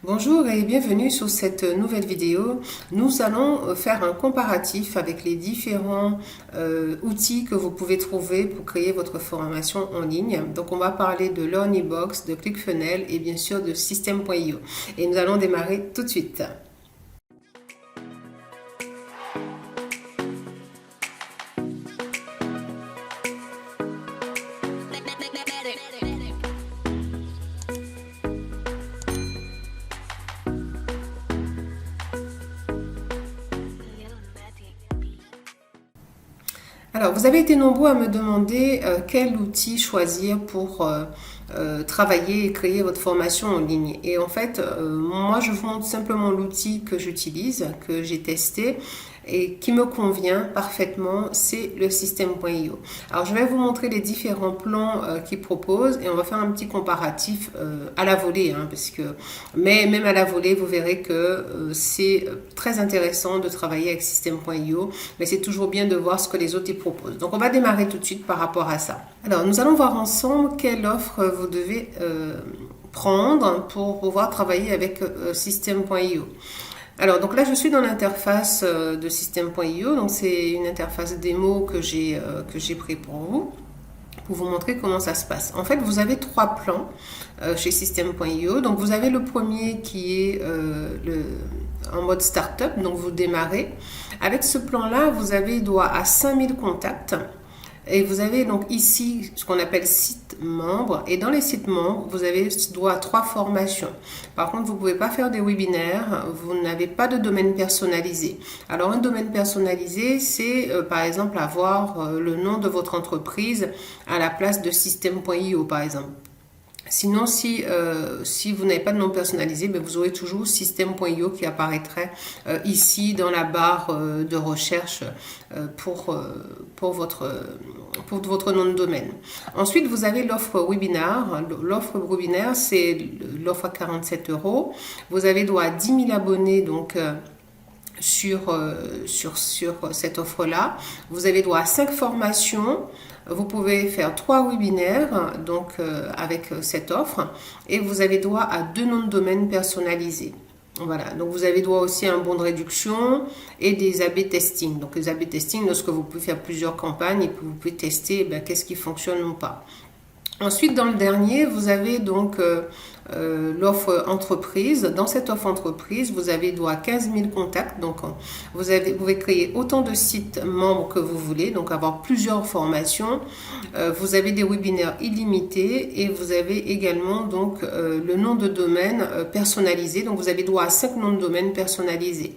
Bonjour et bienvenue sur cette nouvelle vidéo. Nous allons faire un comparatif avec les différents outils que vous pouvez trouver pour créer votre formation en ligne. Donc on va parler de Learnybox, de ClickFunnels et bien sûr de System.io. Et nous allons démarrer tout de suite. Alors, vous avez été nombreux à me demander quel outil choisir pour travailler et créer votre formation en ligne. Et en fait, moi, je vous montre simplement l'outil que j'utilise, que j'ai testé et qui me convient parfaitement, c'est le System.io. Alors, je vais vous montrer les différents plans qu'il propose et on va faire un petit comparatif à la volée, hein, mais même à la volée, vous verrez que c'est très intéressant de travailler avec System.io, mais c'est toujours bien de voir ce que les autres y proposent. Donc, on va démarrer tout de suite par rapport à ça. Alors, nous allons voir ensemble quelle offre vous devez prendre pour pouvoir travailler avec System.io. Alors, donc là, je suis dans l'interface de System.io. Donc, c'est une interface démo que j'ai pris pour vous montrer comment ça se passe. En fait, vous avez trois plans chez System.io. Donc, vous avez le premier qui est en mode startup. Donc, vous démarrez. Avec ce plan-là, vous avez droit à 5000 contacts. Et vous avez donc ici ce qu'on appelle site membres. Et dans les sites membres, vous avez droit à 3 formations. Par contre, vous ne pouvez pas faire des webinaires. Vous n'avez pas de domaine personnalisé. Alors, un domaine personnalisé, c'est par exemple avoir le nom de votre entreprise à la place de System.io, par exemple. Sinon, si vous n'avez pas de nom personnalisé, ben vous aurez toujours System.io qui apparaîtrait ici dans la barre de recherche pour votre nom de domaine. Ensuite, vous avez l'offre webinaire. L'offre webinaire, c'est l'offre à 47 €. Vous avez droit à 10 000 abonnés, donc sur cette offre-là. Vous avez droit à 5 formations. Vous pouvez faire 3 webinaires donc avec cette offre et vous avez droit à 2 noms de domaine personnalisés. Voilà, donc vous avez droit aussi à un bon de réduction et des A/B testing. Donc les A/B testing, lorsque vous pouvez faire plusieurs campagnes et que vous pouvez tester qu'est-ce qui fonctionne ou pas. Ensuite, dans le dernier, vous avez donc l'offre entreprise. Dans cette offre entreprise, vous avez droit à 15 000 contacts. Donc, vous pouvez créer autant de sites membres que vous voulez, donc avoir plusieurs formations. Vous avez des webinaires illimités et vous avez également donc le nom de domaine personnalisé. Donc, vous avez droit à 5 noms de domaine personnalisés.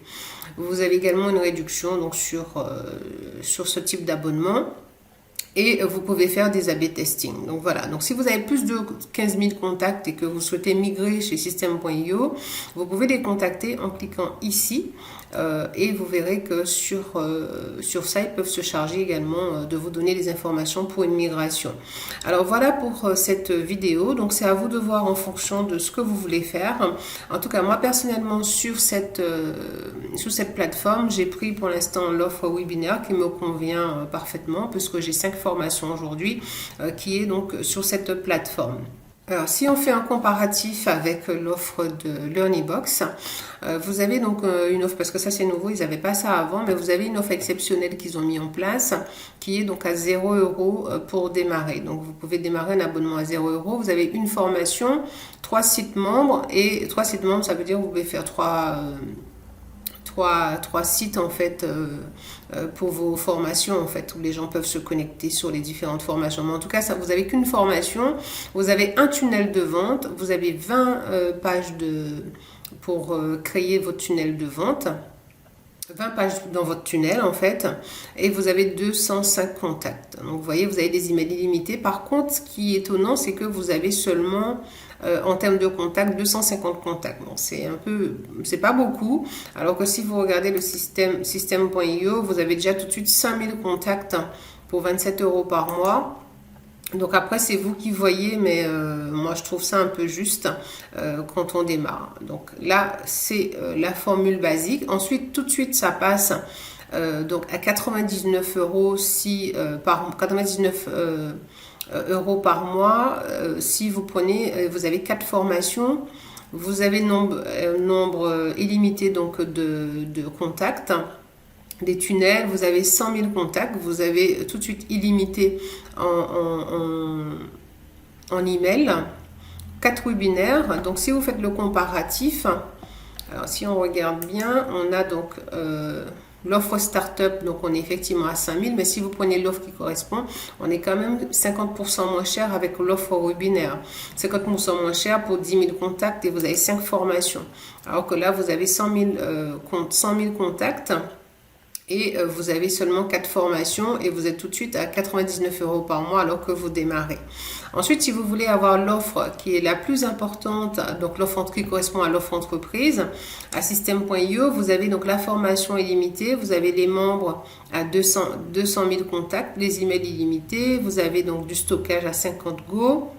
Vous avez également une réduction donc sur ce type d'abonnement. Et vous pouvez faire des A/B testing. Donc voilà. Donc si vous avez plus de 15 000 contacts et que vous souhaitez migrer chez System.io, vous pouvez les contacter en cliquant ici. Et vous verrez que sur ça, ils peuvent se charger également de vous donner des informations pour une migration. Alors voilà pour cette vidéo. Donc c'est à vous de voir en fonction de ce que vous voulez faire. En tout cas, moi personnellement, sur cette plateforme, j'ai pris pour l'instant l'offre webinaire qui me convient parfaitement puisque j'ai 5 formations aujourd'hui qui est donc sur cette plateforme. Alors, si on fait un comparatif avec l'offre de Learnybox, vous avez donc une offre, parce que ça c'est nouveau, ils n'avaient pas ça avant, mais vous avez une offre exceptionnelle qu'ils ont mis en place, qui est donc à 0 € pour démarrer. Donc, vous pouvez démarrer un abonnement à 0 €. Vous avez une formation, 3 sites membres, et 3 sites membres, ça veut dire que vous pouvez faire 3 sites en fait pour vos formations en fait où les gens peuvent se connecter sur les différentes formations. Mais en tout cas, ça, vous n'avez qu'une formation, vous avez un tunnel de vente, vous avez 20 pages pour créer votre tunnel de vente. 20 pages dans votre tunnel en fait et vous avez 205 contacts. Donc vous voyez, vous avez des emails illimités. Par contre, ce qui est étonnant, c'est que vous avez seulement en termes de contacts 250 contacts. Bon, c'est pas beaucoup. Alors que si vous regardez le System.io, vous avez déjà tout de suite 5000 contacts pour 27 € par mois. Donc après, c'est vous qui voyez, mais moi, je trouve ça un peu juste quand on démarre. Donc là, c'est la formule basique. Ensuite, tout de suite, ça passe donc à 99 € par 99 € par mois si vous prenez, vous avez 4 formations Vous avez nombre illimité donc de contacts, des tunnels, vous avez 100 000 contacts, vous avez tout de suite illimité en email, 4 webinaires. Donc si vous faites le comparatif, alors si on regarde bien, on a donc l'offre startup, donc on est effectivement à 5 000, mais si vous prenez l'offre qui correspond, on est quand même 50% moins cher avec l'offre webinaire. 50% moins cher pour 10 000 contacts et vous avez 5 formations. Alors que là, vous avez 100 000 contacts. Et vous avez seulement 4 formations et vous êtes tout de suite à 99 € par mois alors que vous démarrez. Ensuite, si vous voulez avoir l'offre qui est la plus importante, donc l'offre qui correspond à l'offre entreprise, à System.io, vous avez donc la formation illimitée, vous avez les membres à 200 000 contacts, les emails illimités, vous avez donc du stockage à 50 Go.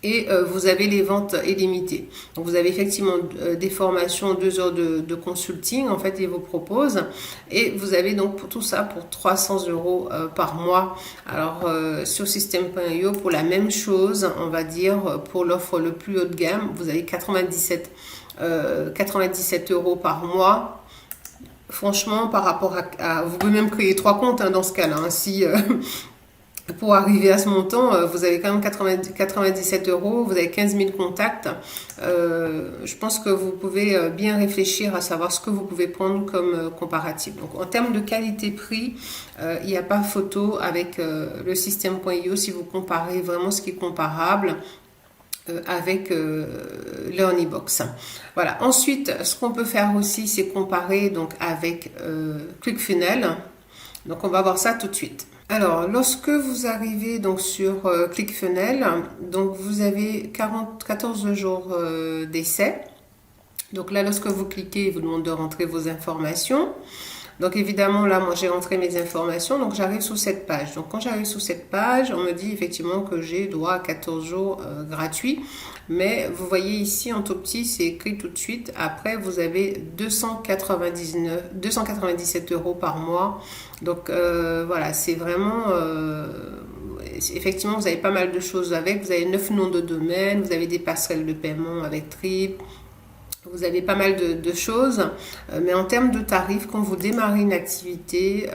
Et vous avez les ventes illimitées. Donc vous avez effectivement des formations, 2 heures de consulting, en fait, ils vous proposent. Et vous avez donc pour tout ça pour 300 € par mois. Alors sur System.io, pour la même chose, on va dire pour l'offre le plus haut de gamme, vous avez 97 € par mois. Franchement, par rapport à vous pouvez même créer 3 comptes dans ce cas-là. Si pour arriver à ce montant, vous avez quand même 97 €, vous avez 15 000 contacts. Je pense que vous pouvez bien réfléchir à savoir ce que vous pouvez prendre comme comparatif. Donc en termes de qualité-prix, il n'y a pas photo avec le System.io si vous comparez vraiment ce qui est comparable avec LearnyBox. Voilà. Ensuite, ce qu'on peut faire aussi, c'est comparer donc avec ClickFunnels. Donc on va voir ça tout de suite. Alors, lorsque vous arrivez donc sur ClickFunnels, donc vous avez 14 jours d'essai. Donc là, lorsque vous cliquez, il vous demande de rentrer vos informations. Donc évidemment, là, moi, j'ai rentré mes informations, donc j'arrive sur cette page. Donc quand j'arrive sur cette page, on me dit effectivement que j'ai droit à 14 jours gratuits. Mais vous voyez ici, en tout petit, c'est écrit tout de suite. Après, vous avez 297 € par mois. Donc voilà, c'est vraiment... effectivement, vous avez pas mal de choses avec. Vous avez 9 noms de domaine, vous avez des passerelles de paiement avec Trip. Vous avez pas mal de choses, mais en termes de tarifs, quand vous démarrez une activité,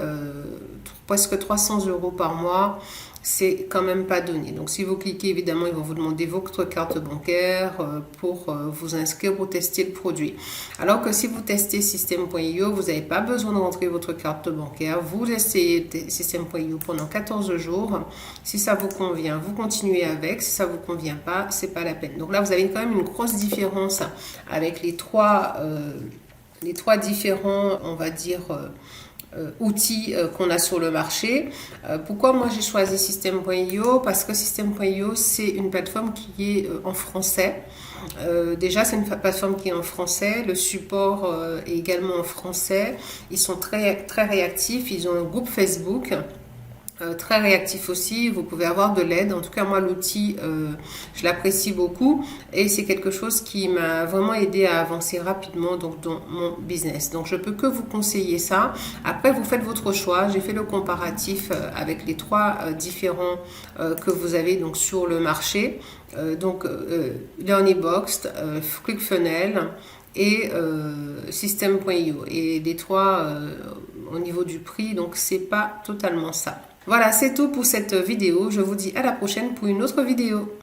presque 300 € par mois, c'est quand même pas donné. Donc si vous cliquez, évidemment, ils vont vous demander votre carte bancaire pour vous inscrire pour tester le produit. Alors que si vous testez System.io, vous n'avez pas besoin de rentrer votre carte bancaire. Vous essayez System.io pendant 14 jours. Si ça vous convient, vous continuez avec. Si ça vous convient pas, c'est pas la peine. Donc là, vous avez quand même une grosse différence avec les trois différents, on va dire, outils qu'on a sur le marché. Pourquoi moi j'ai choisi System.io? Parce que System.io c'est une plateforme qui est en français. Déjà c'est une plateforme qui est en français, le support est également en français. Ils sont très, très réactifs, ils ont un groupe Facebook. Très réactif aussi, vous pouvez avoir de l'aide. En tout cas, moi, l'outil, je l'apprécie beaucoup et c'est quelque chose qui m'a vraiment aidé à avancer rapidement donc, dans mon business. Donc, je peux que vous conseiller ça. Après, vous faites votre choix. J'ai fait le comparatif avec les 3 différents que vous avez donc, sur le marché. Donc, LearnyBox, ClickFunnels et System.io. Et les 3, au niveau du prix, donc c'est pas totalement ça. Voilà, c'est tout pour cette vidéo. Je vous dis à la prochaine pour une autre vidéo.